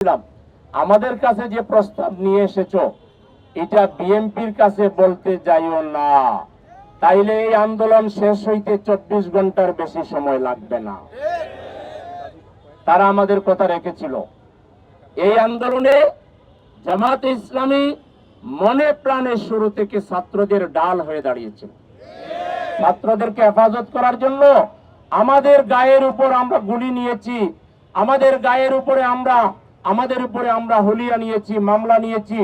আমাদের কাছে যে প্রস্তাব নিয়ে এসেছো এটা বিএনপির কাছে বলতে যাইও না, তাইলে এই আন্দোলন শেষ হইতে 24 ঘন্টার বেশি সময় লাগবে না। তারা আমাদের কথা রেখেছিল। এই আন্দোলনে জামাতে ইসলামী মনে প্রাণে শুরু থেকে ছাত্রদের ডাল হয়ে দাঁড়িয়েছিল। ছাত্রদেরকে হেফাজত করার জন্য আমাদের গায়ের উপর আমরা গুলি নিয়েছি, আমাদের উপরে আমরা হুলিয়া নিয়েছি, মামলা নিয়েছি,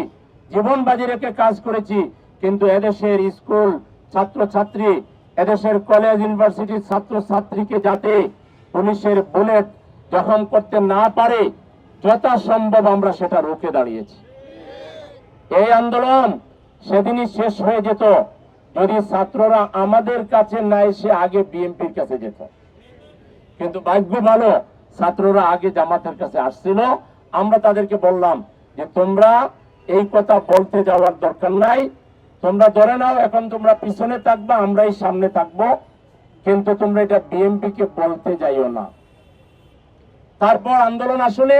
জীবন বাজি রেখে কাজ করেছি। কিন্তু এদেশের স্কুল ছাত্রছাত্রী, এদেশের কলেজ ইউনিভার্সিটির ছাত্রছাত্রীকে যাতে পুলিশের বুলেট জখম করতে না পারে যথাসম্ভব আমরা সেটা রুখে দাঁড়িয়েছি। এই আন্দোলন সেদিনই শেষ হয়ে যেত যদি ছাত্ররা আমাদের কাছে না এসে আগে বিএনপির কাছে যেত। কিন্তু ভাগ্য ভালো, ছাত্ররা আগে জামাতের কাছে আসছিল। আমরা তাদেরকে বললাম যে তোমরা এই কথা বলতে যাওয়ার দরকার নাই, তোমরা ধরে নাও এখন তোমরা পিছনে থাকবা, আমরাই সামনে থাকবো, কিন্তু তোমরা এটা বিএনপি কে বলতে যাইও না। তারপর আন্দোলন আসলে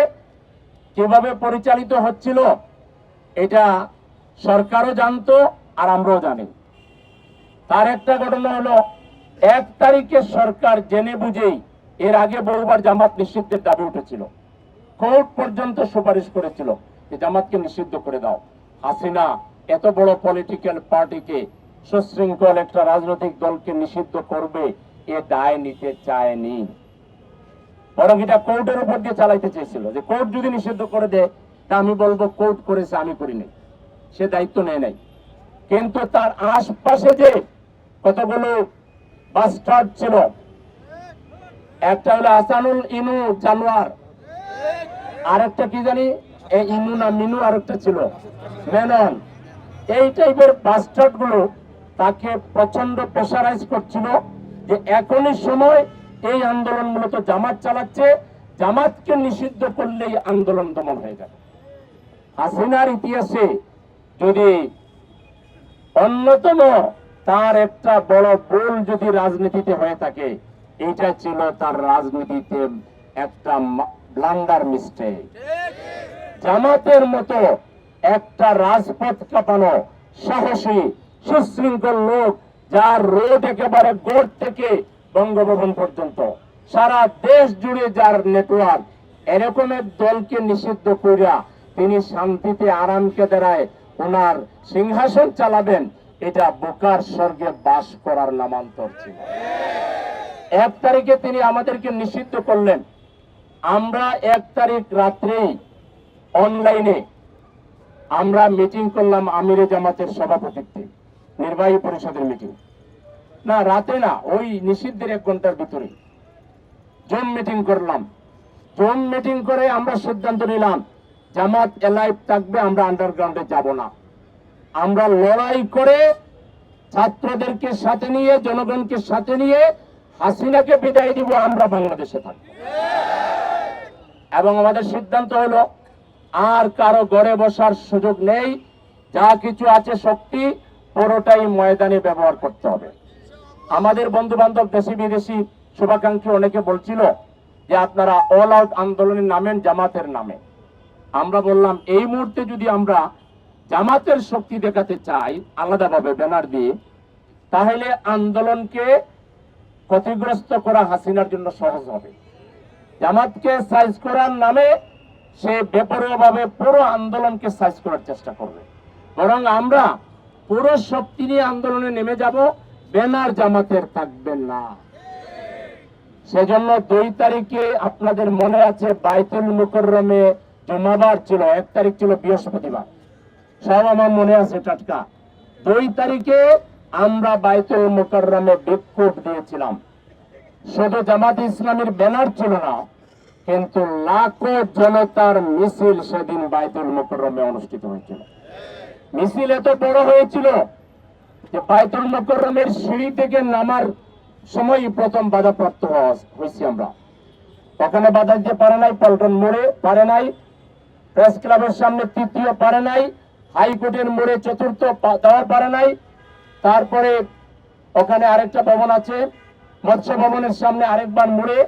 কিভাবে পরিচালিত হচ্ছিল এটা সরকারও জানতো আর আমরাও জানি। তার একটা ঘটনা হলো 1 তারিখে সরকার জেনে বুঝেই, এর আগে বহুবার জামাত নিষিদ্ধের দাবি উঠেছিল, কোর্ট পর্যন্ত সুপারিশ করেছিল যে জামাতকে নিষিদ্ধ করে দাও। হাসিনা এত বড় পলিটিক্যাল পার্টিকে, সুশৃঙ্খল একটা রাজনৈতিক দলকে নিষিদ্ধ করবে এ দায় নিতে চায়নি, বরং এটা কোর্টের উপর দিয়ে চালাইতে চেয়েছিল যে কোর্ট যদি নিষিদ্ধ করে দেয় তা আমি বলবো কোর্ট করেছে, আমি করিনি, সে দায়িত্ব নেয় নাই। কিন্তু তার আশপাশে যে কতগুলো বাস্টার্ড ছিল, একটা হলো আসানুল ইনু জানোয়ার, আরেকটা কি জানি ইনু না মিনু, আরেকটা ছিল মেনন, এই টাইপের বাস্টার্ড গুলো তাকে প্রচন্ড প্রেসারাইজ করছিল যে এখনই সময়, এই আন্দোলন মূলত জামাত চালাচ্ছে, জামাতকে নিষিদ্ধ করলেই আন্দোলন দমন হয়ে যাবে। হাসিনার ইতিহাসে যদি অন্যতম তার একটা বড় ভুল যদি রাজনীতিতে হয়ে থাকে, এটা ছিল তার রাজনীতিতে একটা ব্লান্ডার মিস্টেক। জামাতের মতো একটা রাজপথ কাঁপানো সাহসী সুশৃঙ্খল লোক, যার রোড একেবারে গোড় থেকে বঙ্গভবন পর্যন্ত সারা দেশ জুড়ে যার নেটওয়ার্ক, এরকম এক দলকে নিষিদ্ধ করিয়া তিনি শান্তিতে আরামকে দাঁড়ায় ওনার সিংহাসন চালাবেন, এটা বোকার স্বর্গে বাস করার নামান্তর ছিল। 1 তারিখে তিনি আমাদেরকে নিষিদ্ধ করলেন। আমরা 1 তারিখ রাত্রে অনলাইনে আমরা মিটিং করলাম আমিরে জামাতের সভাপতিত্বে, নির্বাহী পরিষদের মিটিং, না রাতে না, ওই নিষিদ্ধের 1 ঘন্টার ভিতরে জুম মিটিং করলাম। জুম মিটিং করে আমরা সিদ্ধান্ত নিলাম জামাত এলাইভ থাকবে, আমরা আন্ডারগ্রাউন্ডে যাব না। আমরা লড়াই করে ছাত্রদেরকে সাথে নিয়ে, জনগণকে সাথে নিয়ে হাসিনাকে বিদায় দিব, আমরা বাংলাদেশে থাকব। এবং আমাদের সিদ্ধান্ত হলো আর কারো ঘরে বসার সুযোগ নেই, যা কিছু আছে শক্তি পুরোটাই ময়দানে ব্যবহার করতে হবে। আমাদের বন্ধু বান্ধব দেশি বিদেশি শুভাকাঙ্ক্ষী অনেকে বলছিল যে আপনারা অল আউট আন্দোলনের নামেন জামাতের নামে। আমরা বললাম এই মুহূর্তে যদি আমরা জামাতের শক্তি দেখাতে চাই আলাদাভাবে ব্যানার দিয়ে, তাহলে আন্দোলনকে ক্ষতিগ্রস্ত করা হাসিনার জন্য সহজ হবে। জামাতকে সাইজ করার নামে সে বেপরোয়াভাবে পুরো আন্দোলনকে সাইজ করার চেষ্টা করবে, বরং আমরা পুরো শক্তি নিয়ে আন্দোলনে নেমে যাব, ব্যানার জামাতের থাকবে না। সেজন্য 2 তারিখে আপনাদের মনে আছে বাইতুল মুকাররমে জুমাবার ছিল, 1 তারিখ ছিল বৃহস্পতিবার, সব আমার মনে আছে টাটকা। 2 তারিখে আমরা বাইতুল মুকাররমে বিক্ষোভ দিয়েছিলাম। শুধু জামাত ইসলামের ব্যানার ছিল না, কিন্তু লাখো জনতার মিছিল সেদিন বাইতুল মুকাররমে অনুষ্ঠিত হয়েছিল। মিছিল এত বড় হয়েছিল যে বাইতুল মুকাররমের সিঁড়ি থেকে নামার সময় প্রথম বাধাপ্রাপ্ত হয়েছি আমরা। ওখানে বাধা দিতে পারে নাই, পল্টন মোড়ে পারে নাই, প্রেস ক্লাবের সামনে 3য় পারে নাই, হাইকোর্টের মোড়ে 4র্থ দেওয়ার পারে নাই। তারপরে ওখানে আরেকটা ভবন আছে, মৎস্য ভবনের সামনে আরেকবার মোড়ে,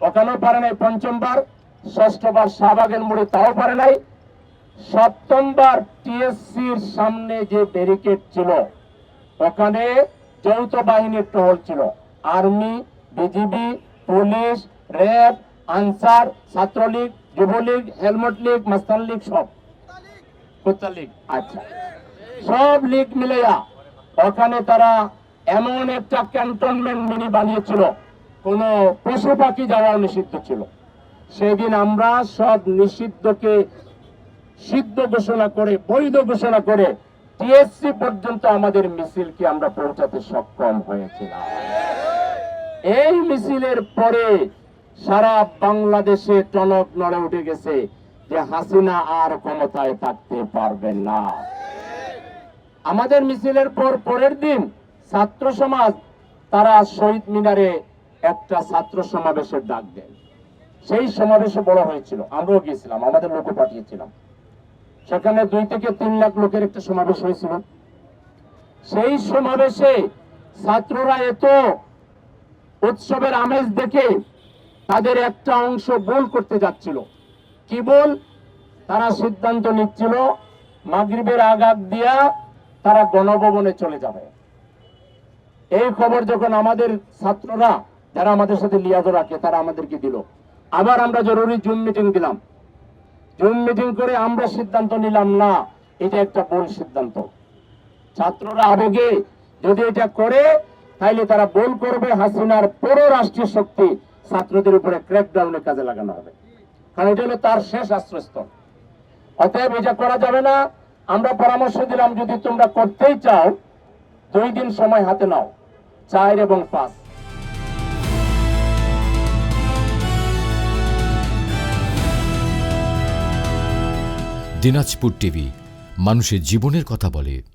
ওখানেও পারে নাই 5ম বার। ষষ্ঠবার শাহবাগের মোড়ে, তাও পারে নাই। সপ্তমবার টিএসসির সামনে যে ব্যারিকেড ছিল, ওখানে যৌথ বাহিনীর টহল ছিল, army, BGB, police, RAB, answer, Chhatra League, Jubo League, helmet League, মাস্তান লীগ, সব কোথা লীগ, আচ্ছা, সব লীগ মিলেয়া ওখানে তারা এমন একটা ক্যান্টনমেন্ট মিনি বানিয়েছিল, কোন পশু পাখি যাওয়াও নিষিদ্ধ ছিল। সেদিন আমরা সব নিষিদ্ধকে সিদ্ধ ঘোষণা করে, বৈধ ঘোষণা করে টিএসসি পর্যন্ত আমাদের মিছিলকে আমরা পৌঁছাতে সক্ষম হয়েছিলাম। এই মিছিলের পরে সারা বাংলাদেশে টনক নড়ে উঠে গেছে যে হাসিনা আর ক্ষমতায় থাকতে পারবেন না। আমাদের মিছিলের পর পরের দিন ছাত্র সমাজ তারা শহীদ মিনারে একটা ছাত্র সমাবেশের ডাক দেন। সেই সমাবেশে বড় হয়েছিল, আমরাও গিয়েছিলাম, আমাদের লোকও পাঠিয়েছিলাম। সেখানে 2 থেকে 3 লাখ লোকের একটা সমাবেশ হয়েছিল। সেই সমাবেশে ছাত্ররা এত উৎসবের আমেজ দেখে তাদের একটা অংশ ভুল করতে যাচ্ছিল। কি বল? তারা সিদ্ধান্ত নিচ্ছিল মাগরিবের আগ দিয়া তারা গণভবনে চলে যাবে। এই খবর যখন আমাদের ছাত্ররা, যারা আমাদের সাথে লিয়াজ রাখে, তারা আমাদেরকে দিল, আবার আমরা জরুরি জুম মিটিং দিলাম। জুম মিটিং করে আমরা সিদ্ধান্ত নিলাম, না, এটা একটা ভুল সিদ্ধান্ত। ছাত্ররা আবেগে যদি এটা করে তাইলে তারা ভুল করবে, হাসিনার পুরো রাষ্ট্রীয় শক্তি ছাত্রদের উপরে ক্র্যাকডাউনে কাজে লাগানো হবে, কারণ এটা হলো তার শেষ আশ্রয়স্থল। অতএব এটা করা যাবে না। আমরা পরামর্শ দিলাম, যদি তোমরা করতেই চাও 2 দিন সময় হাতে নাও, 4 এবং 5। দিনাজপুর টিভি, মানুষের জীবনের কথা বলে।